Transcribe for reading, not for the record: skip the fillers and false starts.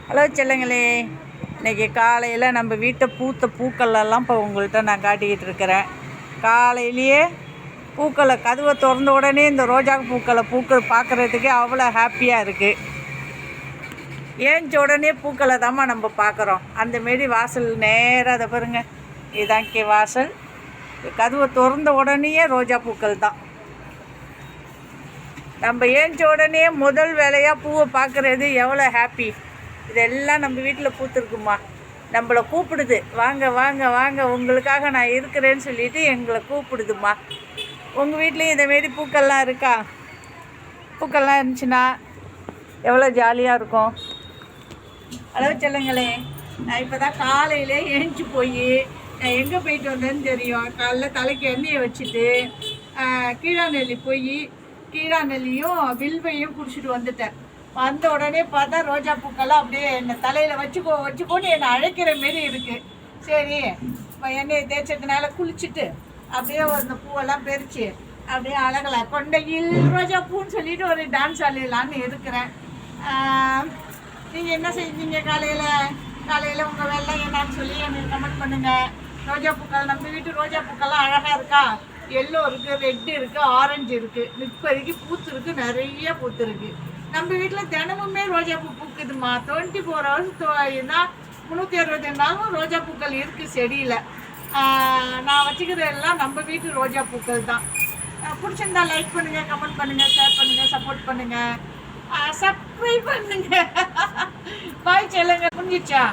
Hello செல்லுங்களே, இன்றைக்கி காலையில் நம்ம வீட்டை பூத்த பூக்களெல்லாம் இப்போ உங்கள்கிட்ட நான் காட்டிக்கிட்டு இருக்கிறேன். காலையிலேயே பூக்களை கதவை திறந்த உடனே இந்த ரோஜா பூக்கள் பார்க்குறதுக்கு அவ்வளோ ஹாப்பியாக இருக்குது. ஏஞ்ச உடனே பூக்களை தாம்மா நம்ம பார்க்குறோம். அந்தமாரி வாசல் நேராக அதை பாருங்கள், இதாக்கி வாசல். கதவை திறந்த உடனேயே ரோஜா பூக்கள் தான். நம்ம ஏஞ்ச உடனே முதல் வேலையாக பூவை பார்க்குறது எவ்வளோ ஹாப்பி. இதெல்லாம் நம்ம வீட்டில் பூத்துருக்குமா, நம்மளை கூப்பிடுது, வாங்க வாங்க வாங்க உங்களுக்காக நான் இருக்கிறேன்னு சொல்லிட்டு எங்களை கூப்பிடுதுமா. உங்கள் வீட்லேயும் இதேமாரி பூக்கள்லாம் இருக்கா? பூக்கள்லாம் இருந்துச்சுன்னா எவ்வளோ ஜாலியாக இருக்கும். ஹலோ செல்லுங்களே, நான் இப்போ தான் காலையிலே எழுந்துச்சி போய் நான் எங்கே போயிட்டு வந்தேன்னு தெரியும். காலைல தலைக்கு எண்ணெயை வச்சுட்டு கீழாநெல்லி போய் கீழாநெல்லியும் வில்வையும் குடிச்சிட்டு வந்துட்டேன். வந்த உடனே பார்த்தா ரோஜா பூக்கெல்லாம் அப்படியே என்னை தலையில் வச்சுக்கோன்னு என்னை அழைக்கிற மாரி இருக்குது. சரி, இப்போ எண்ணெயை தேய்ச்சதுனால குளிச்சுட்டு அப்படியே அந்த பூவெல்லாம் பறித்து அப்படியே அழகலை கொண்டையில் ரோஜா பூன்னு சொல்லிட்டு ஒரு டான்ஸ் ஆடலான்னு இருக்கிறேன். நீங்கள் என்ன செஞ்சீங்க காலையில் உங்கள் வேலை என்னான்னு சொல்லி எனக்கு கமெண்ட் பண்ணுங்கள். ரோஜா பூக்கள், நம்ம வீட்டு ரோஜா பூக்கள்லாம் அழகாக இருக்கா? எல்லோ இருக்குது, ரெட்டு இருக்குது, ஆரஞ்சு இருக்குது, இப்போதைக்கு பூத்து இருக்குது, நிறைய பூத்து இருக்குது. நம்ம வீட்டில் தினமுமே ரோஜா பூ பூக்குதுமா. 24 hours 362 நாளும் ரோஜா பூக்கள் இருக்குது செடியில். நான் வச்சுக்கிறது எல்லாம் நம்ம வீட்டு ரோஜா பூக்கள் தான். பிடிச்சிருந்தா லைக் பண்ணுங்கள், கமெண்ட் பண்ணுங்கள், ஷேர் பண்ணுங்கள், சப்போர்ட் பண்ணுங்கள், சப்ஸ்கிரைப் பண்ணுங்கள். பாய் செல்லுங்க. புரிஞ்சிச்சா?